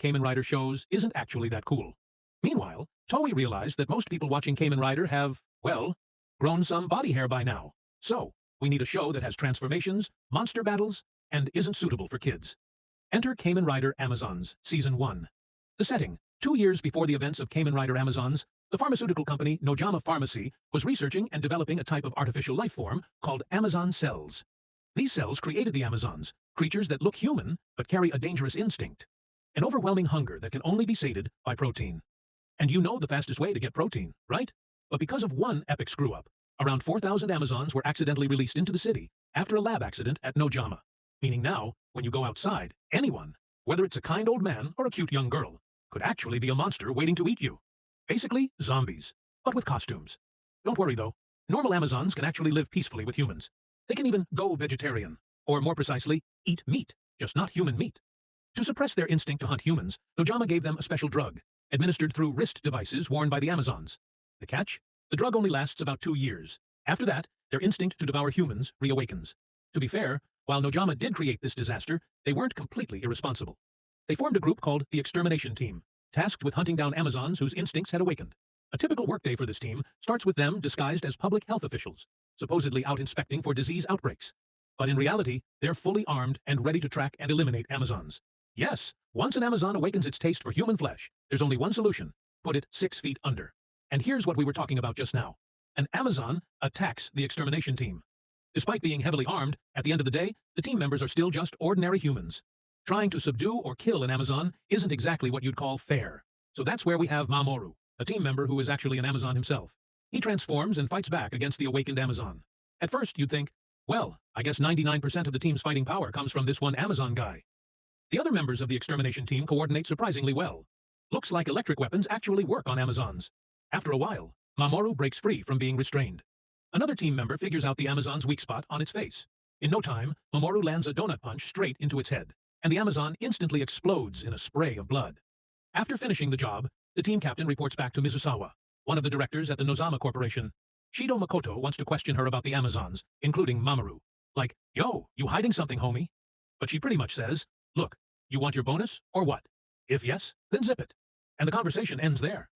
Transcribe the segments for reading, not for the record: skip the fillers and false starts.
Kamen Rider shows isn't actually that cool. Meanwhile, Toei realized that most people watching Kamen Rider have, well, grown some body hair by now. So, we need a show that has transformations, monster battles, and isn't suitable for kids. Enter Kamen Rider Amazons, Season 1. The setting: 2 years before the events of Kamen Rider Amazons, the pharmaceutical company Nojama Pharmacy was researching and developing a type of artificial life form called Amazon cells. These cells created the Amazons, creatures that look human but carry a dangerous instinct. An overwhelming hunger that can only be sated by protein. And you know the fastest way to get protein, right? But because of one epic screw-up, around 4,000 Amazons were accidentally released into the city after a lab accident at Nojama. Meaning now, when you go outside, anyone, whether it's a kind old man or a cute young girl, could actually be a monster waiting to eat you. Basically, zombies, but with costumes. Don't worry though, normal Amazons can actually live peacefully with humans. They can even go vegetarian, or more precisely, eat meat, just not human meat. To suppress their instinct to hunt humans, Nojama gave them a special drug, administered through wrist devices worn by the Amazons. The catch? The drug only lasts about 2 years. After that, their instinct to devour humans reawakens. To be fair, while Nojama did create this disaster, they weren't completely irresponsible. They formed a group called the Extermination Team, tasked with hunting down Amazons whose instincts had awakened. A typical workday for this team starts with them disguised as public health officials, supposedly out inspecting for disease outbreaks. But in reality, they're fully armed and ready to track and eliminate Amazons. Yes, once an Amazon awakens its taste for human flesh, there's only one solution: put it 6 feet under. And here's what we were talking about just now. An Amazon attacks the Extermination Team. Despite being heavily armed, at the end of the day, the team members are still just ordinary humans. Trying to subdue or kill an Amazon isn't exactly what you'd call fair. So that's where we have Mamoru, a team member who is actually an Amazon himself. He transforms and fights back against the awakened Amazon. At first, you'd think, well, I guess 99% of the team's fighting power comes from this one Amazon guy. The other members of the Extermination Team coordinate surprisingly well. Looks like electric weapons actually work on Amazons. After a while, Mamoru breaks free from being restrained. Another team member figures out the Amazon's weak spot on its face. In no time, Mamoru lands a donut punch straight into its head, and the Amazon instantly explodes in a spray of blood. After finishing the job, the team captain reports back to Mizusawa, one of the directors at the Nozama Corporation. Shido Makoto wants to question her about the Amazons, including Mamoru. Like, yo, you hiding something, homie? But she pretty much says, look, you want your bonus, or what? If yes, then zip it. And the conversation ends there.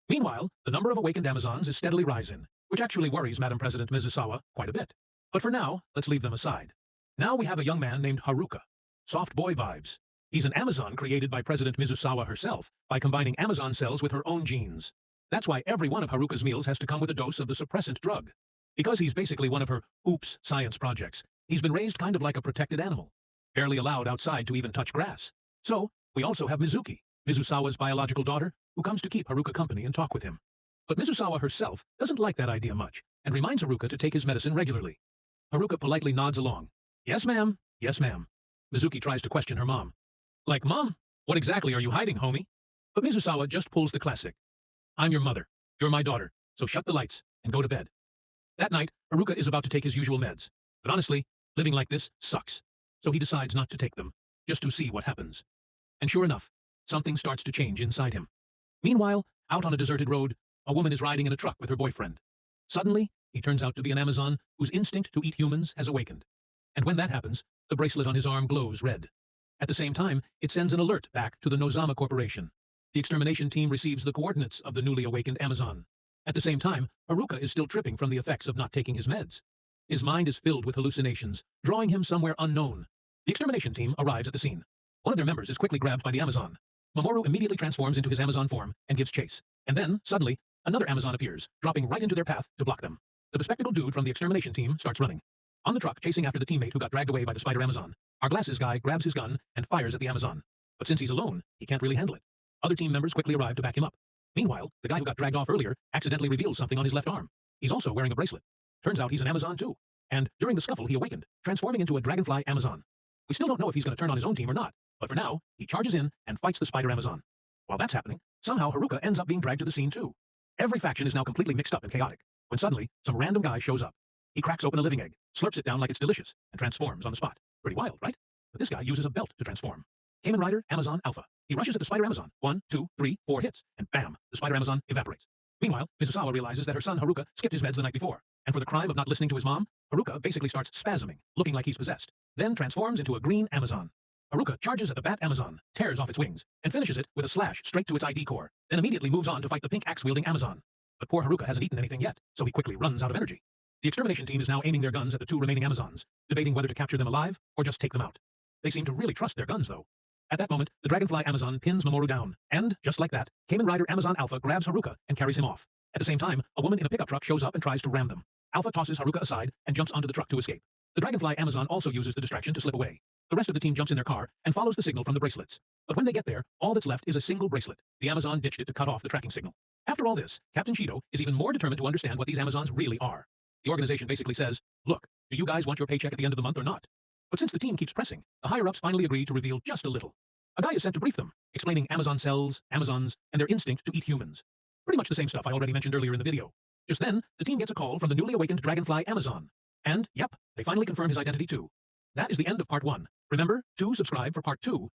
Meanwhile, the number of awakened Amazons is steadily rising, which actually worries Madam President Mizusawa quite a bit. But for now, let's leave them aside. Now we have a young man named Haruka. Soft boy vibes. He's an Amazon created by President Mizusawa herself by combining Amazon cells with her own genes. That's why every one of Haruka's meals has to come with a dose of the suppressant drug. Because he's basically one of her oops science projects, he's been raised kind of like a protected animal, barely allowed outside to even touch grass. So, we also have Mizuki, Mizusawa's biological daughter, who comes to keep Haruka company and talk with him. But Mizusawa herself doesn't like that idea much, and reminds Haruka to take his medicine regularly. Haruka politely nods along. Yes, ma'am. Yes, ma'am. Mizuki tries to question her mom. Like, Mom, what exactly are you hiding, homie? But Mizusawa just pulls the classic. I'm your mother. You're my daughter. So shut the lights and go to bed. That night, Haruka is about to take his usual meds. But honestly, living like this sucks. So he decides not to take them, just to see what happens. And sure enough, something starts to change inside him. Meanwhile, out on a deserted road, a woman is riding in a truck with her boyfriend. Suddenly, he turns out to be an Amazon whose instinct to eat humans has awakened. And when that happens, the bracelet on his arm glows red. At the same time, it sends an alert back to the Nozama Corporation. The Extermination Team receives the coordinates of the newly awakened Amazon. At the same time, Haruka is still tripping from the effects of not taking his meds. His mind is filled with hallucinations, drawing him somewhere unknown. The Extermination Team arrives at the scene. One of their members is quickly grabbed by the Amazon. Mamoru immediately transforms into his Amazon form and gives chase. And then, suddenly, another Amazon appears, dropping right into their path to block them. The bespectacled dude from the Extermination Team starts running. On the truck, chasing after the teammate who got dragged away by the spider Amazon, our glasses guy grabs his gun and fires at the Amazon. But since he's alone, he can't really handle it. Other team members quickly arrive to back him up. Meanwhile, the guy who got dragged off earlier accidentally reveals something on his left arm. He's also wearing a bracelet. Turns out he's an Amazon too. And during the scuffle, he awakened, transforming into a dragonfly Amazon. We still don't know if he's going to turn on his own team or not, but for now, he charges in and fights the spider Amazon. While that's happening, somehow Haruka ends up being dragged to the scene too. Every faction is now completely mixed up and chaotic, when suddenly, some random guy shows up. He cracks open a living egg, slurps it down like it's delicious, and transforms on the spot. Pretty wild, right? But this guy uses a belt to transform. Kamen Rider Amazon Alpha. He rushes at the spider Amazon. 1, 2, 3, 4 hits, and bam, the spider Amazon evaporates. Meanwhile, Mizusawa realizes that her son Haruka skipped his meds the night before, and for the crime of not listening to his mom, Haruka basically starts spasming, looking like he's possessed, then transforms into a green Amazon. Haruka charges at the bat Amazon, tears off its wings, and finishes it with a slash straight to its ID core, then immediately moves on to fight the pink axe-wielding Amazon. But poor Haruka hasn't eaten anything yet, so he quickly runs out of energy. The extermination team is now aiming their guns at the 2 remaining Amazons, debating whether to capture them alive or just take them out. They seem to really trust their guns, though. At that moment, the Dragonfly Amazon pins Mamoru down, and, just like that, Kamen Rider Amazon Alpha grabs Haruka and carries him off. At the same time, a woman in a pickup truck shows up and tries to ram them. Alpha tosses Haruka aside and jumps onto the truck to escape. The Dragonfly Amazon also uses the distraction to slip away. The rest of the team jumps in their car and follows the signal from the bracelets. But when they get there, all that's left is a single bracelet. The Amazon ditched it to cut off the tracking signal. After all this, Captain Shido is even more determined to understand what these Amazons really are. The organization basically says, look, do you guys want your paycheck at the end of the month or not? But since the team keeps pressing, the higher-ups finally agree to reveal just a little. A guy is sent to brief them, explaining Amazon cells, Amazons, and their instinct to eat humans. Pretty much the same stuff I already mentioned earlier in the video. Just then, the team gets a call from the newly awakened Dragonfly Amazon. And, yep, they finally confirm his identity too. That is the end of part 1. Remember to subscribe for part 2